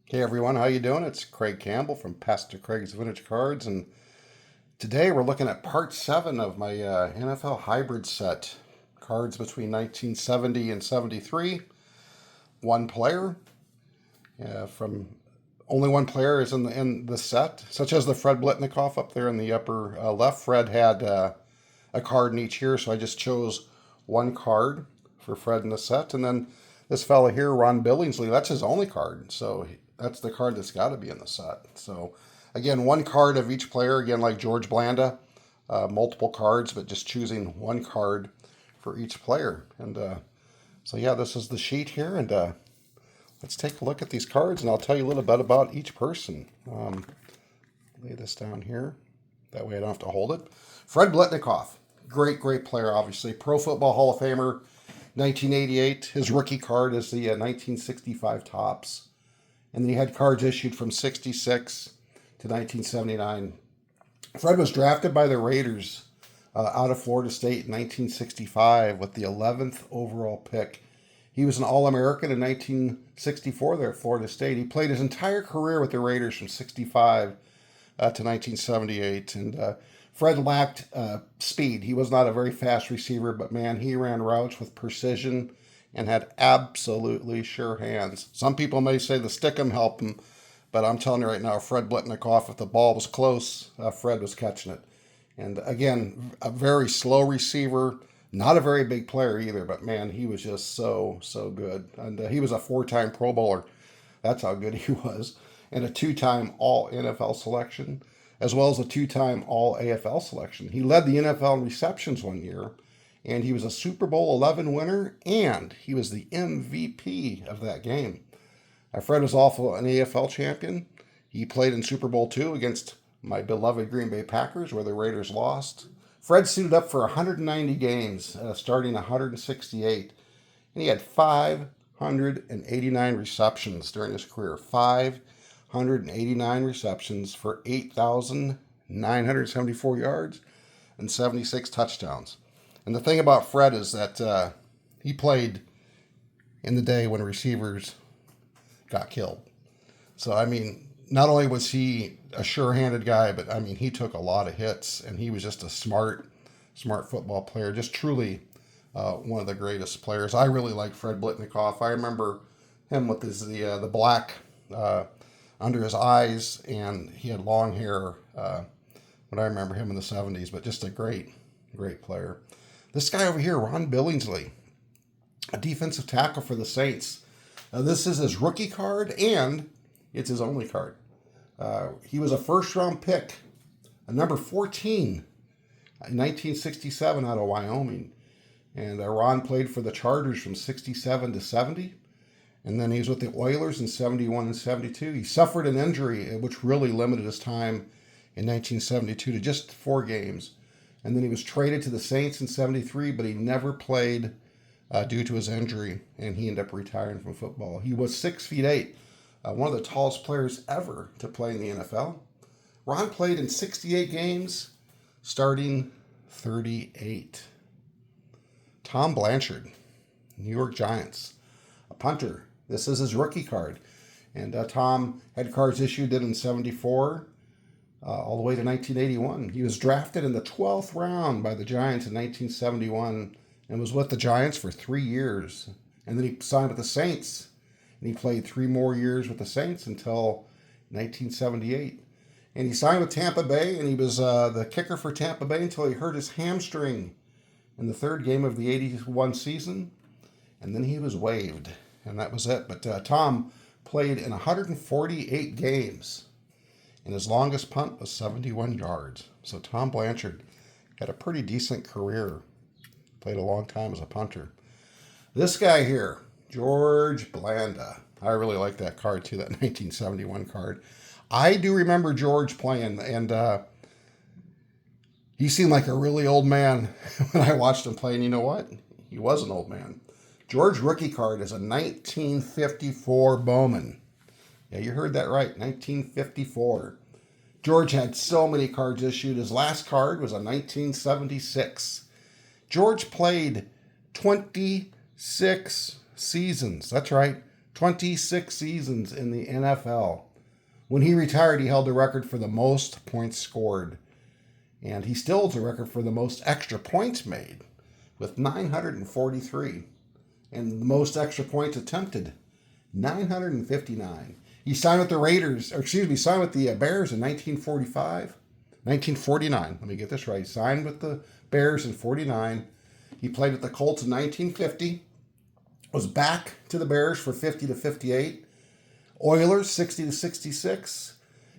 Hey everyone, how you doing? It's Craig Campbell from Pastor Craig's Vintage Cards, and today we're looking at part 7 of my NFL hybrid set. Cards between 1970 and 73. One player from only one player is in the set, such as the Fred Biletnikoff up there in the upper left. Fred had a card in each here, so I just chose one card for Fred in the set, and then this fella here, Ron Billingsley, that's his only card, so that's the card that's got to be in the set. So again, one card of each player, again like George Blanda, multiple cards, but just choosing one card for each player. And so yeah, this is the sheet here, and let's take a look at these cards, and I'll tell you a little bit about each person. Lay this down here, that way I don't have to hold it. Fred Biletnikoff, great player, obviously. Pro Football Hall of Famer, 1988. His rookie card is the 1965 Topps. And then he had cards issued from 66 to 1979. Fred was drafted by the Raiders out of Florida State in 1965 with the 11th overall pick. He was an All-American in 1964 there at Florida State. He played his entire career with the Raiders from 65 to 1978. And Fred lacked speed. He was not a very fast receiver, but man, he ran routes with precision and had absolutely sure hands. Some people may say the stickum helped him, but I'm telling you right now, Fred Biletnikoff, if the ball was close, Fred was catching it. And again, a very slow receiver, not a very big player either, but man, he was just so good. And he was a 4-time Pro Bowler. That's how good he was. And a 2-time All NFL selection, as well as a 2-time All AFL selection. He led the NFL in receptions one year, and he was a Super Bowl 11 winner, and he was the MVP of that game. Fred was also an AFL champion. He played in Super Bowl II against my beloved Green Bay Packers, where the Raiders lost. Fred suited up for 190 games, starting 168, and he had 589 receptions during his career. 589 receptions for 8,974 yards and 76 touchdowns. And the thing about Fred is that he played in the day when receivers got killed. So, I mean, not only was he a sure-handed guy, but, I mean, he took a lot of hits, and he was just a smart football player, just truly one of the greatest players. I really like Fred Biletnikoff. I remember him with the black under his eyes, and he had long hair when I remember him in the 70s, but just a great player. This guy over here, Ron Billingsley, a defensive tackle for the Saints. This is his rookie card, and it's his only card. He was a first-round pick, a number 14, in 1967 out of Wyoming. And Ron played for the Chargers from 67 to 70. And then he was with the Oilers in 71 and 72. He suffered an injury, which really limited his time in 1972 to just 4 games. And then he was traded to the Saints in 73, but he never played due to his injury, and he ended up retiring from football. He was 6'8", one of the tallest players ever to play in the NFL. Ron played in 68 games, starting 38. Tom Blanchard, New York Giants, a punter. This is his rookie card. And Tom had cards issued in 74 all the way to 1981. He was drafted in the 12th round by the Giants in 1971 and was with the Giants for 3 years. And then he signed with the Saints, and he played 3 more years with the Saints until 1978. And he signed with Tampa Bay, and he was the kicker for Tampa Bay until he hurt his hamstring in the 3rd game of the 81 season. And then he was waived, and that was it. But Tom played in 148 games, and his longest punt was 71 yards. So Tom Blanchard had a pretty decent career. Played a long time as a punter. This guy here, George Blanda. I really like that card too, that 1971 card. I do remember George playing, and he seemed like a really old man when I watched him play. And you know what? He was an old man. George rookie card is a 1954 Bowman. Yeah, you heard that right, 1954. George had so many cards issued. His last card was a 1976. George played 26 seasons. That's right, 26 seasons in the NFL. When he retired, he held the record for the most points scored. And he still holds a record for the most extra points made with 943. And the most extra points attempted, 959. He signed with the signed with the Bears in 1949. Let me get this right. He signed with the Bears in 49. He played with the Colts in 1950. Was back to the Bears for 50 to 58. Oilers 60 to 66.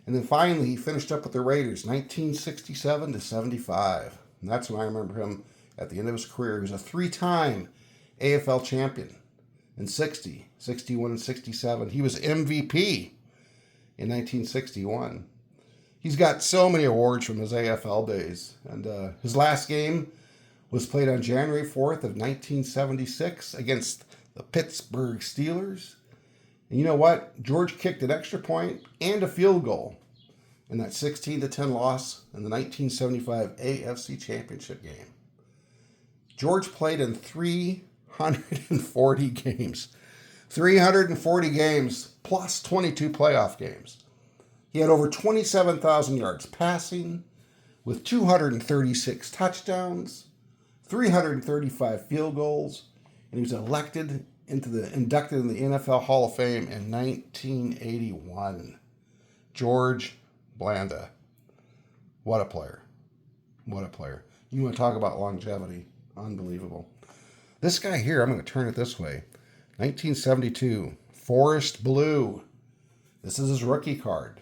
And then finally he finished up with the Raiders 1967 to 75. And that's when I remember him at the end of his career. He was a 3-time AFL champion in 60, 61, and 67. He was MVP in 1961. He's got so many awards from his AFL days. And his last game was played on January 4th of 1976 against the Pittsburgh Steelers. And you know what? George kicked an extra point and a field goal in that 16-10 loss in the 1975 AFC Championship game. George played in 340 games. 340 games plus 22 playoff games. He had over 27,000 yards passing with 236 touchdowns, 335 field goals, and he was inducted in the NFL Hall of Fame in 1981. George Blanda. What a player. What a player. You want to talk about longevity. Unbelievable. This guy here, I'm going to turn it this way. 1972, Forest Blue. This is his rookie card.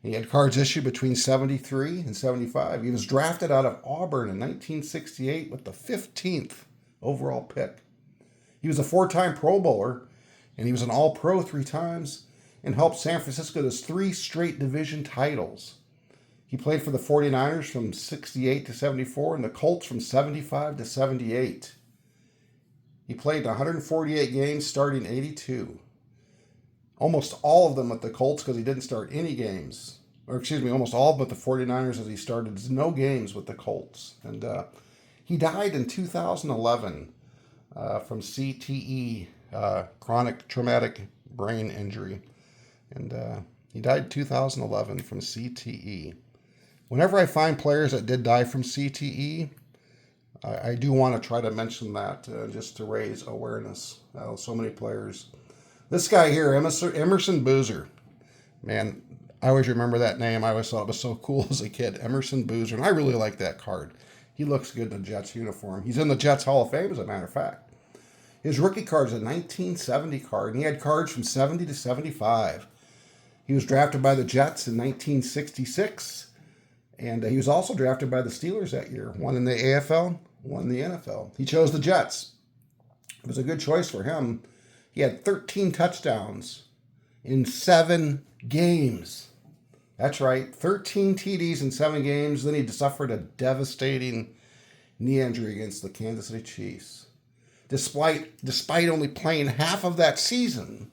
He had cards issued between 73 and 75. He was drafted out of Auburn in 1968 with the 15th overall pick. He was a 4-time Pro Bowler, and he was an All-Pro 3 times and helped San Francisco to 3 straight division titles. He played for the 49ers from 68 to 74 and the Colts from 75 to 78. He played 148 games starting 82. Almost all of them with the Colts because he didn't start any games. Almost all but the 49ers as he started no games with the Colts. And he died in 2011 from CTE, chronic traumatic brain injury. And he died in 2011 from CTE. Whenever I find players that did die from CTE, I do want to try to mention that just to raise awareness. So many players. This guy here, Emerson Boozer. Man, I always remember that name. I always thought it was so cool as a kid. Emerson Boozer. And I really like that card. He looks good in the Jets uniform. He's in the Jets Hall of Fame, as a matter of fact. His rookie card is a 1970 card, and he had cards from 70 to 75. He was drafted by the Jets in 1966, and he was also drafted by the Steelers that year. One in the AFL, one in the NFL. He chose the Jets. It was a good choice for him. He had 13 touchdowns in 7 games. That's right, 13 TDs in 7 games. Then he suffered a devastating knee injury against the Kansas City Chiefs. Despite only playing half of that season,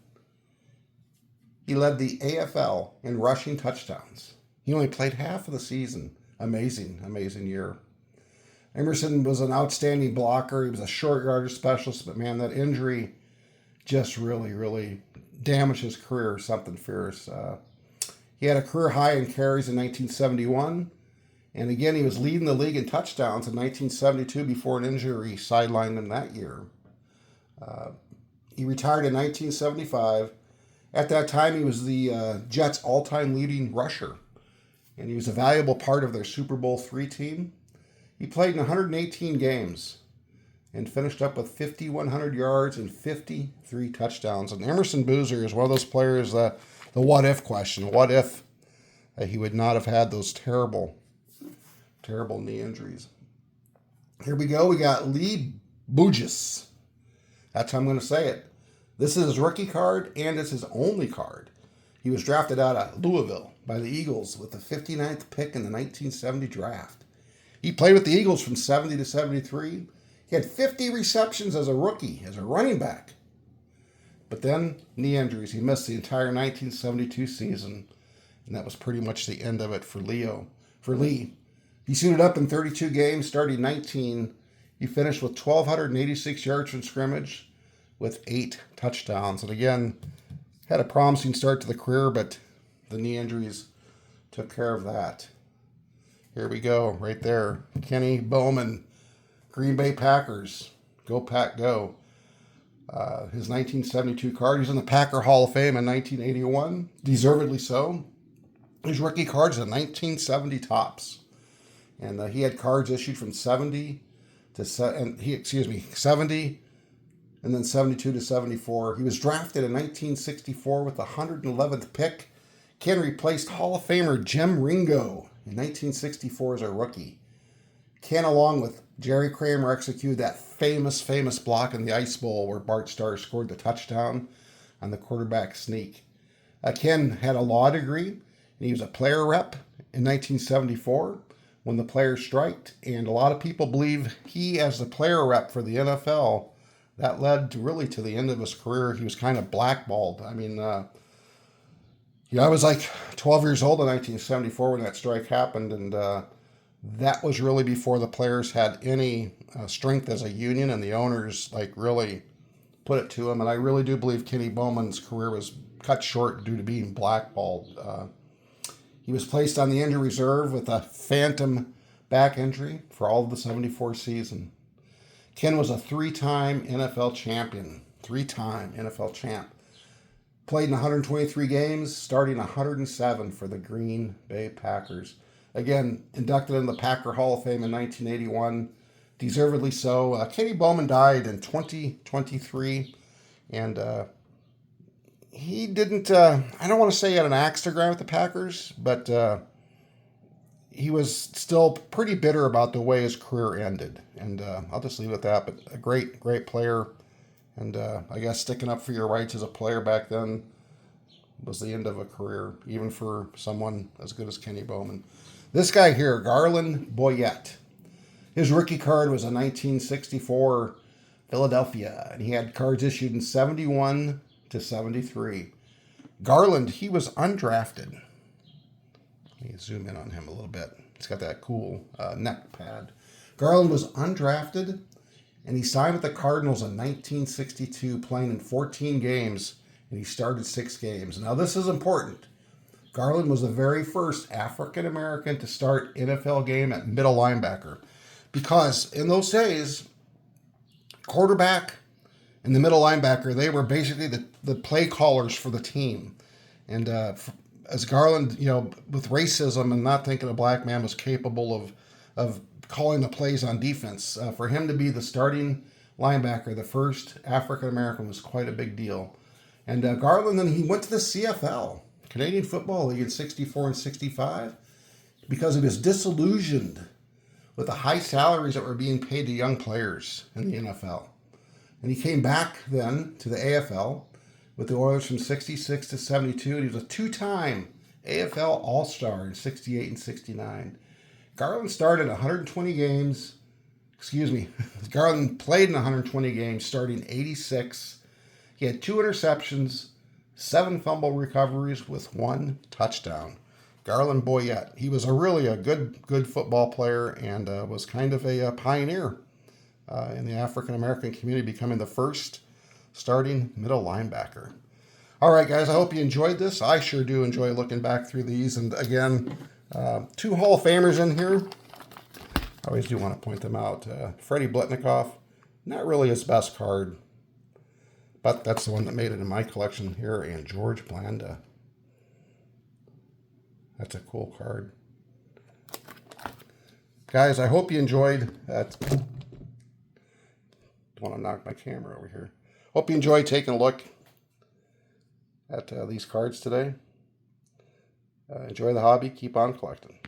he led the AFL in rushing touchdowns. He only played half of the season. Amazing, amazing year. Emerson was an outstanding blocker. He was a short yardage specialist, but man, that injury just really, really damaged his career. Something fierce. He had a career high in carries in 1971. And again, he was leading the league in touchdowns in 1972 before an injury sidelined him that year. He retired in 1975. At that time, he was the Jets' all-time leading rusher. And he was a valuable part of their Super Bowl III team. He played in 118 games and finished up with 5,100 yards and 53 touchdowns. And Emerson Boozer is one of those players that the what-if question. What if he would not have had those terrible knee injuries? Here we go. We got Lee Bugis. That's how I'm going to say it. This is his rookie card, and it's his only card. He was drafted out of Louisville by the Eagles with the 59th pick in the 1970 draft. He played with the Eagles from 70 to 73. He had 50 receptions as a rookie, as a running back. But then, knee injuries. He missed the entire 1972 season, and that was pretty much the end of it for Lee. He suited up in 32 games, starting 19. He finished with 1,286 yards from scrimmage, with 8 touchdowns. And again, had a promising start to the career, but the knee injuries took care of that. Here we go, right there. Kenny Bowman, Green Bay Packers. Go Pack, go. His 1972 card. He's in the Packer Hall of Fame in 1981. Deservedly so. His rookie card's a 1970 Topps. And he had cards issued from 70 to 70 and then 72 to 74. He was drafted in 1964 with the 111th pick. Ken replaced Hall of Famer Jim Ringo in 1964 as a rookie. Ken, along with Jerry Kramer, executed that famous block in the Ice Bowl where Bart Starr scored the touchdown on the quarterback sneak. Ken had a law degree, and he was a player rep in 1974 when the players striked, and a lot of people believe he, as the player rep for the NFL, that led really to the end of his career. He was kind of blackballed. I mean, I was like 12 years old in 1974 when that strike happened, and that was really before the players had any strength as a union, and the owners really put it to him. And I really do believe Kenny Bowman's career was cut short due to being blackballed. He was placed on the injury reserve with a phantom back injury for all of the 74 season. Ken was a 3-time NFL champion. 3-time NFL champ. Played in 123 games, starting 107 for the Green Bay Packers. Again, inducted in the Packer Hall of Fame in 1981. Deservedly so. Kenny Bowman died in 2023. And he didn't, I don't want to say he had an axe to grind with the Packers, but he was still pretty bitter about the way his career ended. And I'll just leave it at that. But a great player. And I guess sticking up for your rights as a player back then was the end of a career, even for someone as good as Kenny Bowman. This guy here, Garland Boyette. His rookie card was a 1964 Philadelphia, and he had cards issued in 71 to 73. Garland, he was undrafted. Let me zoom in on him a little bit. He's got that cool neck pad. Garland was undrafted, and he signed with the Cardinals in 1962, playing in 14 games, and he started 6 games. Now, this is important. Garland was the very first African-American to start NFL game at middle linebacker, because in those days, quarterback and the middle linebacker, they were basically the play callers for the team. And as Garland, with racism and not thinking a black man was capable of calling the plays on defense, for him to be the starting linebacker, the first African-American, was quite a big deal. And Garland, then he went to the CFL, Canadian Football League, in 64 and 65 because he was disillusioned with the high salaries that were being paid to young players in the NFL. And he came back then to the AFL with the Oilers from 66 to 72, and he was a 2-time AFL All-Star in 68 and 69. Garland started 120 games. Garland played in 120 games, starting 86. He had 2 interceptions, 7 fumble recoveries with 1 touchdown. Garland Boyette. He was really a good football player and was kind of a pioneer in the African-American community, becoming the first starting middle linebacker. All right, guys, I hope you enjoyed this. I sure do enjoy looking back through these. And again, 2 Hall of Famers in here. I always do want to point them out. Freddie Biletnikoff, not really his best card, but that's the one that made it in my collection here. And George Blanda. That's a cool card. Guys, I hope you enjoyed that. Don't want to knock my camera over here. Hope you enjoyed taking a look at these cards today. Enjoy the hobby. Keep on collecting.